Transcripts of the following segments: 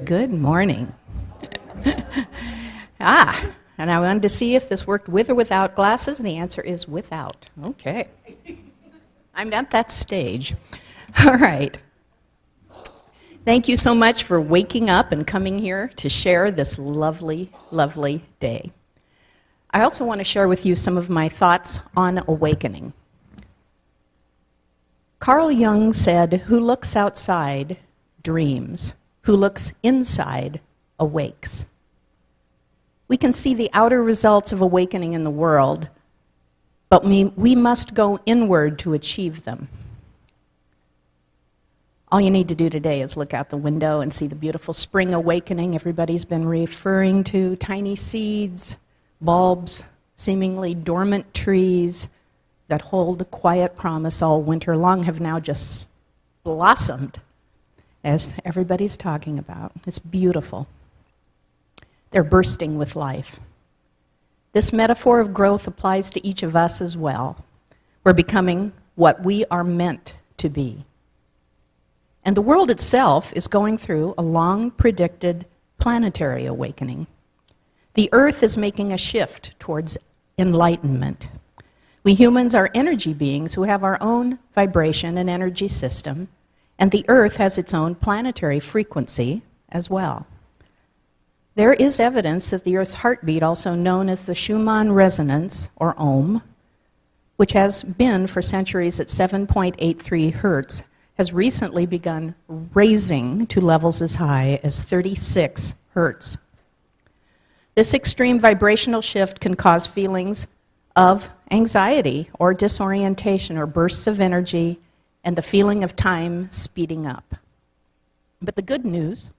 Good morning. And I wanted to see if this worked with or without glasses, and the answer is without. Okay. I'm at that stage. All right. Thank you so much for waking up and coming here to share this lovely, lovely day. I also want to share with you some of my thoughts on awakening. Carl Jung said, "Who looks outside dreams. Who looks inside awakes." We can see the outer results of awakening in the world, but we must go inward to achieve them. All you need to do today is look out the window and see the beautiful spring awakening everybody's been referring to. Tiny seeds, bulbs, seemingly dormant trees that hold a quiet promise all winter long have now just blossomed, as everybody's talking about. It's beautiful. They're bursting with life. This metaphor of growth applies to each of us as well. We're becoming what we are meant to be. And the world itself is going through a long-predicted planetary awakening. The Earth is making a shift towards enlightenment. We humans are energy beings who have our own vibration and energy system, and the Earth has its own planetary frequency as well. There is evidence that the Earth's heartbeat, also known as the Schumann resonance, or ohm, which has been for centuries at 7.83 hertz, has recently begun raising to levels as high as 36 hertz. This extreme vibrational shift can cause feelings of anxiety or disorientation or bursts of energy and the feeling of time speeding up. But the good news,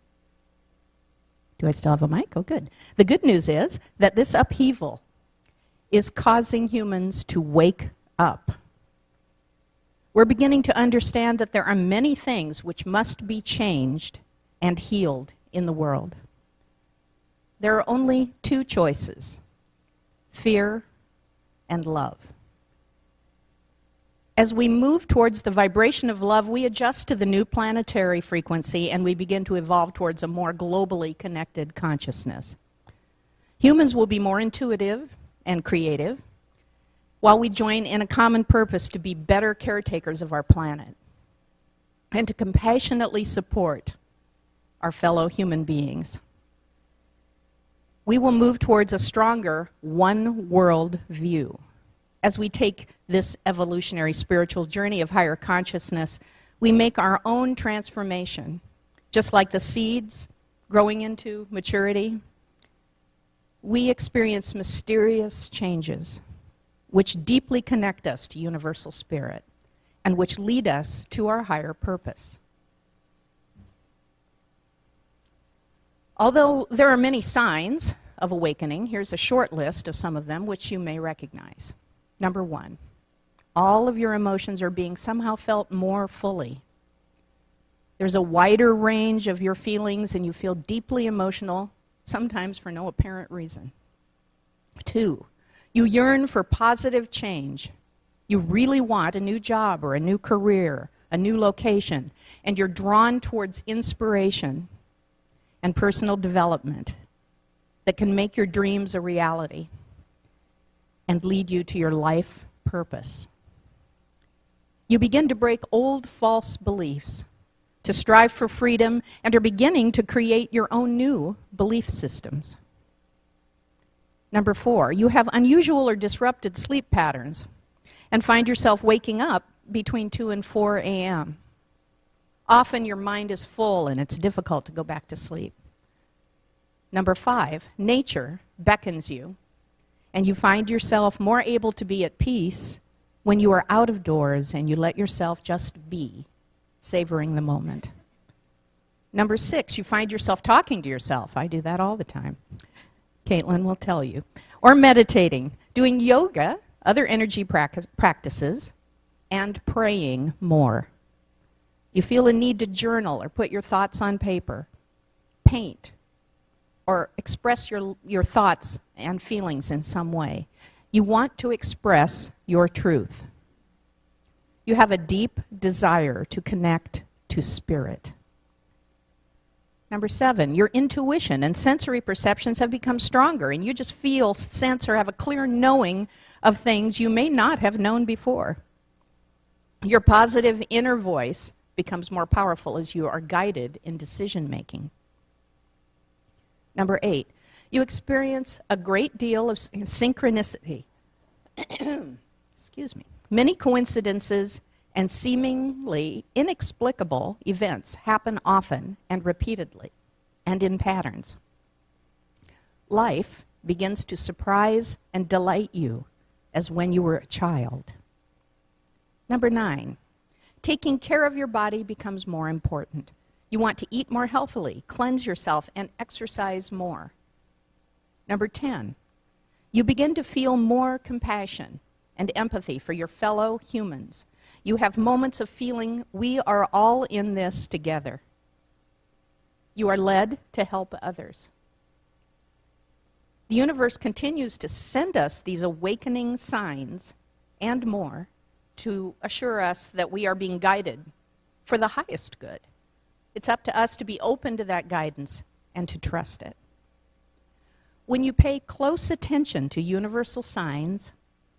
do I still have a mic? Oh, good. The good news is that this upheaval is causing humans to wake up. We're beginning to understand that there are many things which must be changed and healed in the world. There are only two choices: fear and love. As we move towards the vibration of love, we adjust to the new planetary frequency and we begin to evolve towards a more globally connected consciousness. Humans will be more intuitive and creative, while we join in a common purpose to be better caretakers of our planet and to compassionately support our fellow human beings. We will move towards a stronger one-world view. As we take this evolutionary spiritual journey of higher consciousness, we make our own transformation. Just like the seeds growing into maturity, we experience mysterious changes which deeply connect us to universal spirit and which lead us to our higher purpose. Although there are many signs of awakening, here's a short list of some of them which you may recognize. Number one, all of your emotions are being somehow felt more fully. There's a wider range of your feelings and you feel deeply emotional, sometimes for no apparent reason. Two, you yearn for positive change. You really want a new job or a new career, a new location, and you're drawn towards inspiration and personal development that can make your dreams a reality and lead you to your life purpose. You begin to break old false beliefs, to strive for freedom, and are beginning to create your own new belief systems. Number four, you have unusual or disrupted sleep patterns and find yourself waking up between 2 and 4 a.m. Often your mind is full and it's difficult to go back to sleep. Number five, nature beckons you and you find yourself more able to be at peace when you are out of doors and you let yourself just be, savoring the moment. Number six, you find yourself talking to yourself. I do that all the time. Caitlin will tell you. Or meditating, doing yoga, other energy practices, and praying more. You feel a need to journal or put your thoughts on paper, paint, or express your thoughts and feelings in some way. You want to express your truth. You have a deep desire to connect to spirit. Number 7, your intuition and sensory perceptions have become stronger, and you just feel, sense, or have a clear knowing of things you may not have known before. Your positive inner voice becomes more powerful as you are guided in decision making. Number 8, you experience a great deal of synchronicity. Excuse me. Many coincidences and seemingly inexplicable events happen often and repeatedly and in patterns. Life begins to surprise and delight you as when you were a child. Number 9, taking care of your body becomes more important. You want to eat more healthily, cleanse yourself, and exercise more. Number 10, you begin to feel more compassion and empathy for your fellow humans. You have moments of feeling we are all in this together. You are led to help others. The universe continues to send us these awakening signs and more to assure us that we are being guided for the highest good. It's up to us to be open to that guidance and to trust it. When you pay close attention to universal signs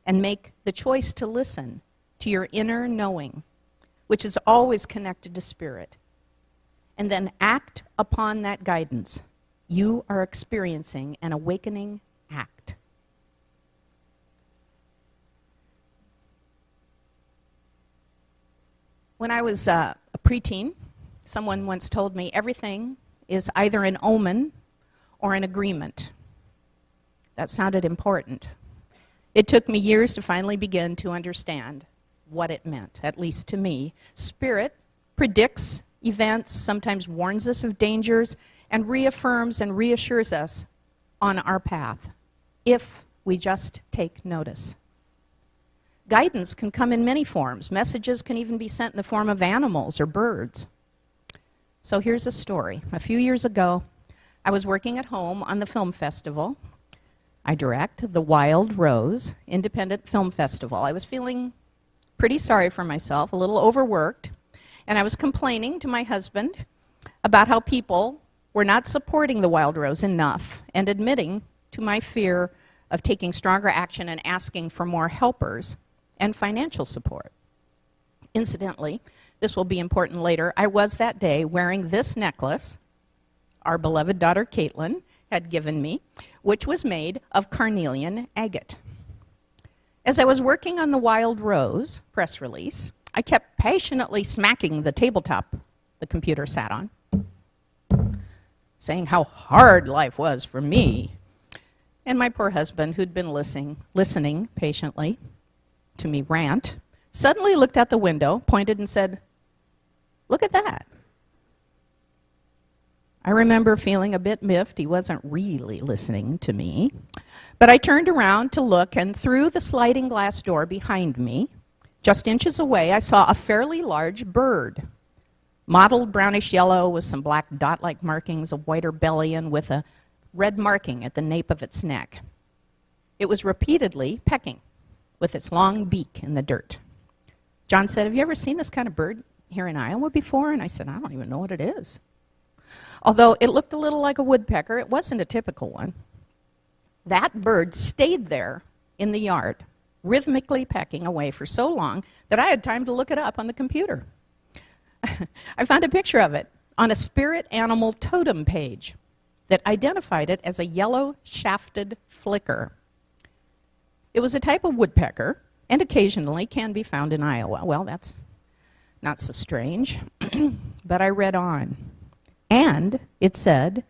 and make the choice to listen to your inner knowing, which is always connected to spirit, and then act upon that guidance, you are experiencing an awakening act. When I was a preteen, someone once told me everything is either an omen or an agreement. That sounded important. It took me years to finally begin to understand what it meant, at least to me. Spirit predicts events, sometimes warns us of dangers, and reaffirms and reassures us on our path, if we just take notice. Guidance can come in many forms. Messages can even be sent in the form of animals or birds. So here's a story. A few years ago, I was working at home on the film festival. I direct the Wild Rose Independent Film Festival. I was feeling pretty sorry for myself, a little overworked, and I was complaining to my husband about how people were not supporting the Wild Rose enough and admitting to my fear of taking stronger action and asking for more helpers and financial support. Incidentally, this will be important later, I was that day wearing this necklace our beloved daughter Caitlin had given me, which was made of carnelian agate. As I was working on the Wild Rose press release, I kept passionately smacking the tabletop the computer sat on, saying how hard life was for me. And my poor husband, who'd been listening patiently to me rant, suddenly looked out the window, pointed and said, "Look at that." I remember feeling a bit miffed. He wasn't really listening to me. But I turned around to look, and through the sliding glass door behind me, just inches away, I saw a fairly large bird, mottled brownish yellow with some black dot-like markings, a whiter belly, and with a red marking at the nape of its neck. It was repeatedly pecking with its long beak in the dirt. John said, "Have you ever seen this kind of bird here in Iowa before?" And I said, "I don't even know what it is." Although it looked a little like a woodpecker, it wasn't a typical one. That bird stayed there in the yard, rhythmically pecking away for so long that I had time to look it up on the computer. I found a picture of it on a spirit animal totem page that identified it as a yellow shafted flicker. It was a type of woodpecker and occasionally can be found in Iowa. Well, that's not so strange, but I read on. And it said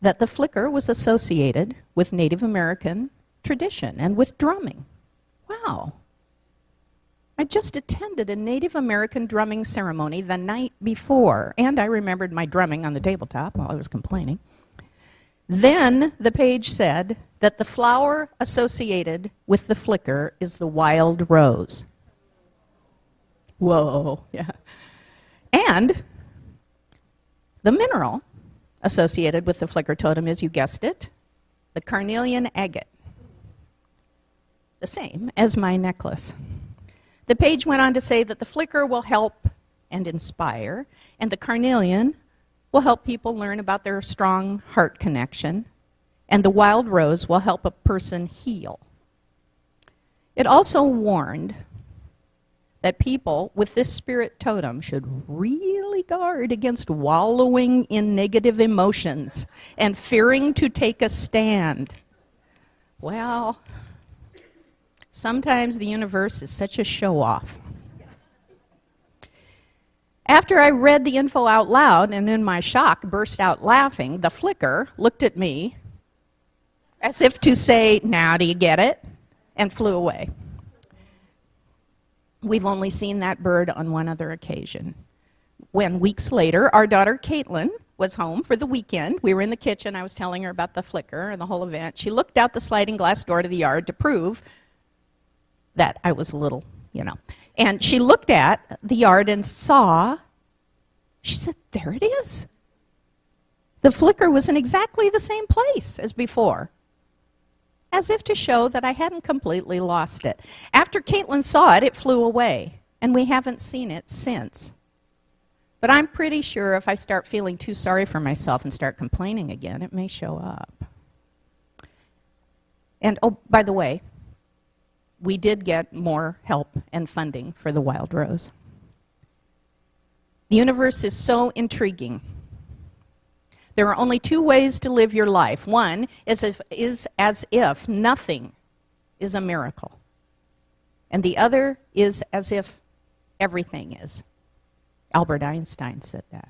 that the flicker was associated with Native American tradition and with drumming. Wow. I just attended a Native American drumming ceremony the night before, and I remembered my drumming on the tabletop while I was complaining. Then the page said that the flower associated with the flicker is the wild rose. Whoa, yeah. And the mineral associated with the flicker totem is, you guessed it, the carnelian agate. The same as my necklace. The page went on to say that the flicker will help and inspire, and the carnelian will help people learn about their strong heart connection, and the wild rose will help a person heal. It also warned that people with this spirit totem should really guard against wallowing in negative emotions and fearing to take a stand. Well, sometimes the universe is such a show-off. After I read the info out loud and in my shock burst out laughing, the flicker looked at me as if to say, "Now do you get it?" and flew away. We've only seen that bird on one other occasion. When weeks later, our daughter Caitlin was home for the weekend. We were in the kitchen. I was telling her about the flicker and the whole event. She looked out the sliding glass door to the yard to prove that I was a little, And she looked at the yard and saw, she said, "There it is." The flicker was in exactly the same place as before, as if to show that I hadn't completely lost it. After Caitlin saw it, it flew away, and we haven't seen it since. But I'm pretty sure if I start feeling too sorry for myself and start complaining again, it may show up. And, oh, by the way, we did get more help and funding for the wild rose. The universe is so intriguing. There are only two ways to live your life. One is as if nothing is a miracle. And the other is as if everything is. Albert Einstein said that.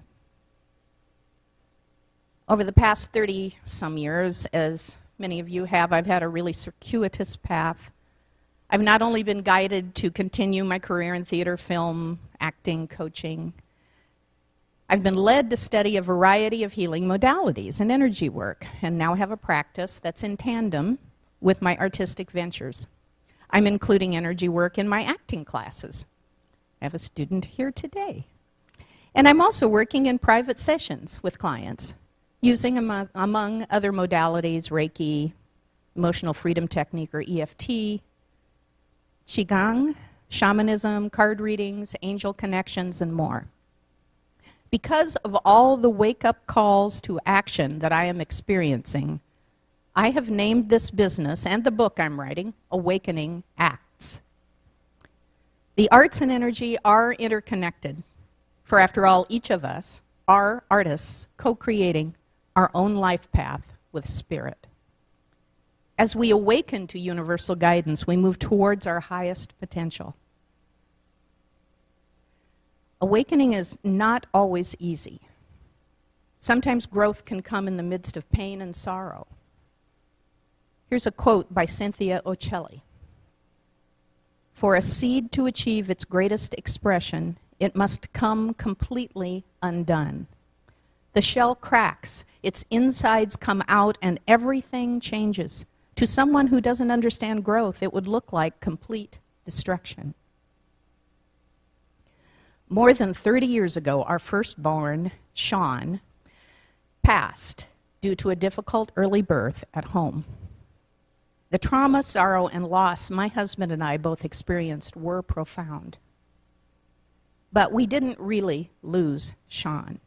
Over the past 30-some years, as many of you have, I've had a really circuitous path. I've not only been guided to continue my career in theater, film, acting, coaching, I've been led to study a variety of healing modalities and energy work, and now have a practice that's in tandem with my artistic ventures. I'm including energy work in my acting classes. I have a student here today. And I'm also working in private sessions with clients, using, among other modalities, Reiki, emotional freedom technique, or EFT, Qigong, shamanism, card readings, angel connections, and more. Because of all the wake-up calls to action that I am experiencing, I have named this business and the book I'm writing, Awakening Acts. The arts and energy are interconnected, for after all, each of us are artists co-creating our own life path with spirit. As we awaken to universal guidance, we move towards our highest potential. Awakening is not always easy. Sometimes growth can come in the midst of pain and sorrow. Here's a quote by Cynthia Ocelli. "For a seed to achieve its greatest expression, it must come completely undone. The shell cracks, its insides come out, and everything changes. To someone who doesn't understand growth, it would look like complete destruction." More than 30 years ago, our firstborn, Sean, passed due to a difficult early birth at home. The trauma, sorrow, and loss my husband and I both experienced were profound. But we didn't really lose Sean.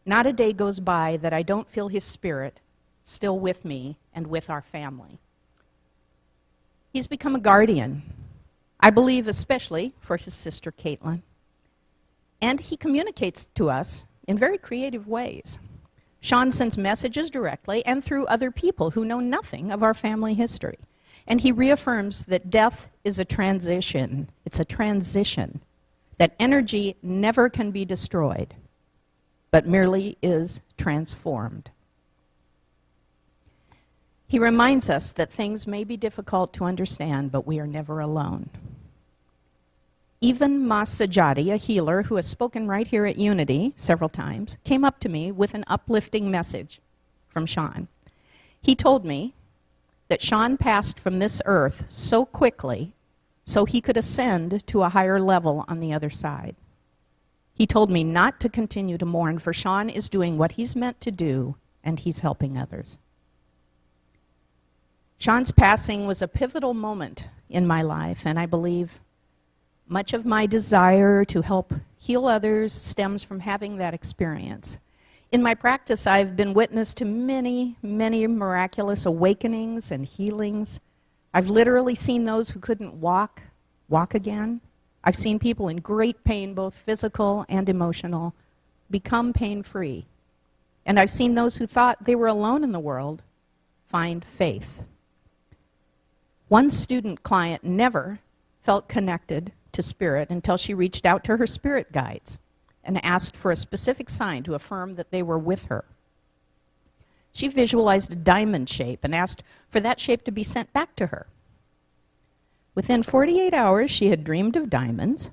Not a day goes by that I don't feel his spirit still with me and with our family. He's become a guardian, I believe especially for his sister Caitlin. And he communicates to us in very creative ways. Sean sends messages directly and through other people who know nothing of our family history. And he reaffirms that death is a transition. It's a transition. That energy never can be destroyed, but merely is transformed. He reminds us that things may be difficult to understand, but we are never alone. Even Ma Sajadi, a healer who has spoken right here at Unity several times, came up to me with an uplifting message from Sean. He told me that Sean passed from this earth so quickly so he could ascend to a higher level on the other side. He told me not to continue to mourn, for Sean is doing what he's meant to do, and he's helping others. Sean's passing was a pivotal moment in my life, and I believe Much of my desire to help heal others stems from having that experience. In my practice, I've been witness to many, many miraculous awakenings and healings. I've literally seen those who couldn't walk again. I've seen people in great pain, both physical and emotional, become pain-free. And I've seen those who thought they were alone in the world find faith. One student client never felt connected to spirit until she reached out to her spirit guides and asked for a specific sign to affirm that they were with her. She visualized a diamond shape and asked for that shape to be sent back to her. Within 48 hours, she had dreamed of diamonds,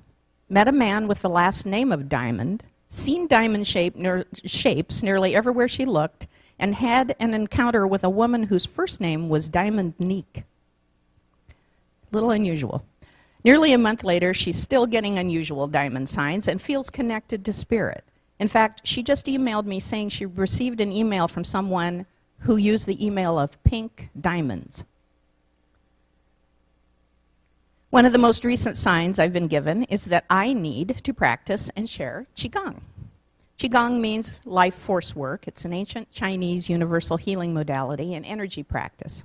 met a man with the last name of Diamond, seen diamond shapes nearly everywhere she looked, and had an encounter with a woman whose first name was Diamond Neek. Little unusual. Nearly a month later, she's still getting unusual diamond signs and feels connected to spirit. In fact, she just emailed me saying she received an email from someone who used the email of pink diamonds. One of the most recent signs I've been given is that I need to practice and share Qigong. Qigong means life force work. It's an ancient Chinese universal healing modality and energy practice.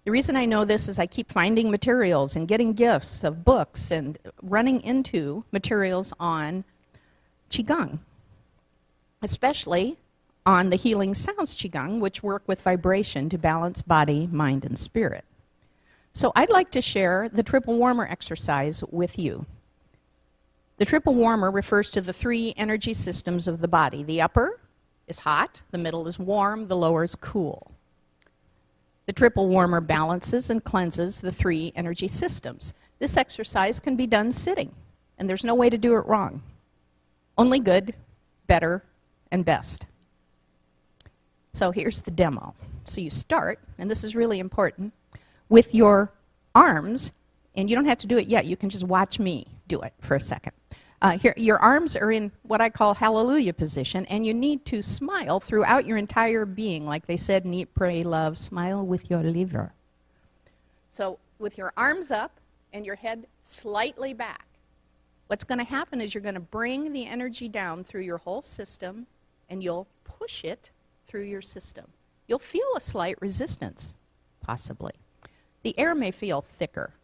The reason I know this is I keep finding materials and getting gifts of books and running into materials on Qigong, especially on the healing sounds Qigong, which work with vibration to balance body, mind, and spirit. So I'd like to share the triple warmer exercise with you. The triple warmer refers to the three energy systems of the body. The upper is hot, the middle is warm, the lower is cool. The triple warmer balances and cleanses the three energy systems. This exercise can be done sitting, and there's no way to do it wrong. Only good, better, and best. So here's the demo. So you start, and this is really important, with your arms, and you don't have to do it yet. You can just watch me do it for a second. Here, your arms are in what I call hallelujah position, and you need to smile throughout your entire being, like they said in Eat, Pray, Love, smile with your liver. So with your arms up and your head slightly back, what's going to happen is you're going to bring the energy down through your whole system, and you'll push it through your system. You'll feel a slight resistance, possibly. The air may feel thicker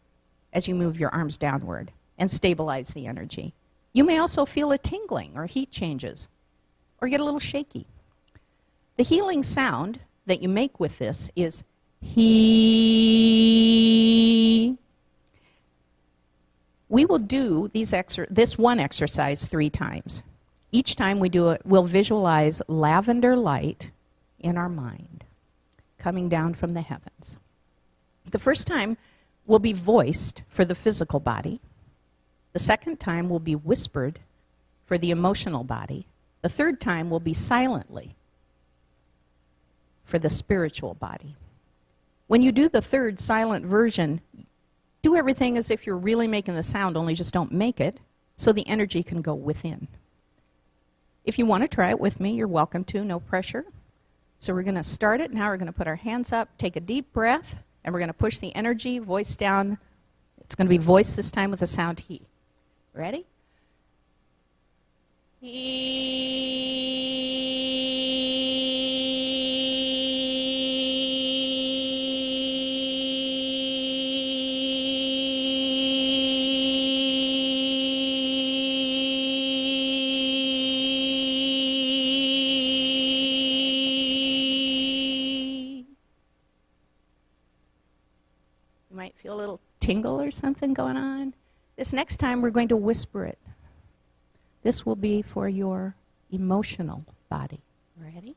as you move your arms downward and stabilize the energy. You may also feel a tingling or heat changes or get a little shaky. The healing sound that you make with this is he. We will do this one exercise 3 times. Each time we do it, we'll visualize lavender light in our mind coming down from the heavens. The first time will be voiced for the physical body. The second time will be whispered for the emotional body. The third time will be silently for the spiritual body. When you do the third silent version, do everything as if you're really making the sound, only just don't make it, so the energy can go within. If you want to try it with me, you're welcome to, no pressure. So we're going to start it. Now we're going to put our hands up, take a deep breath, and we're going to push the energy, voice down. It's going to be voiced this time with the sound he. Ready? You might feel a little tingle or something going on. This next time, we're going to whisper it. This will be for your emotional body. Ready?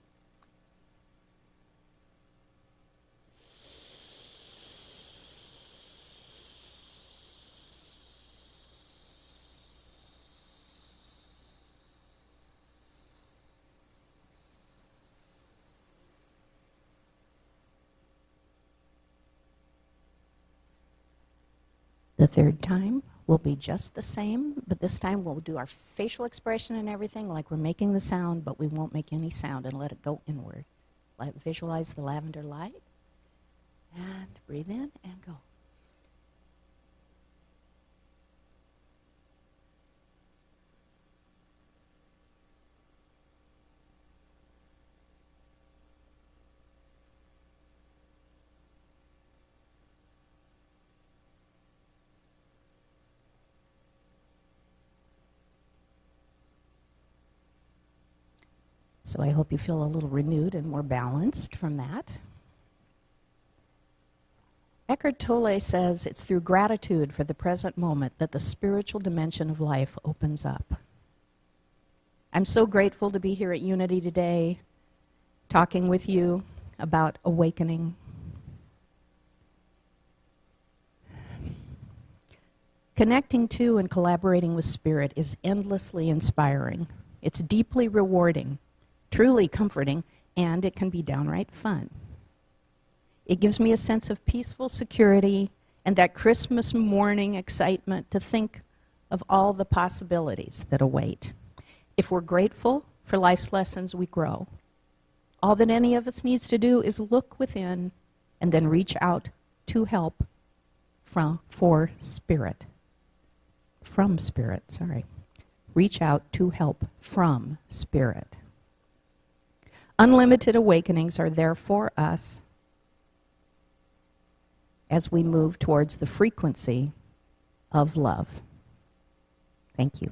The third time will be just the same, but this time we'll do our facial expression and everything like we're making the sound, but we won't make any sound and let it go inward. Visualize the lavender light, and breathe in and go. So I hope you feel a little renewed and more balanced from that. Eckhart Tolle says it's through gratitude for the present moment that the spiritual dimension of life opens up. I'm so grateful to be here at Unity today, talking with you about awakening. Connecting to and collaborating with Spirit is endlessly inspiring. It's deeply rewarding, truly comforting, and it can be downright fun. It gives me a sense of peaceful security and that Christmas morning excitement to think of all the possibilities that await. If we're grateful for life's lessons, we grow. All that any of us needs to do is look within and then reach out to help from Spirit. Reach out to help from Spirit. Unlimited awakenings are there for us as we move towards the frequency of love. Thank you.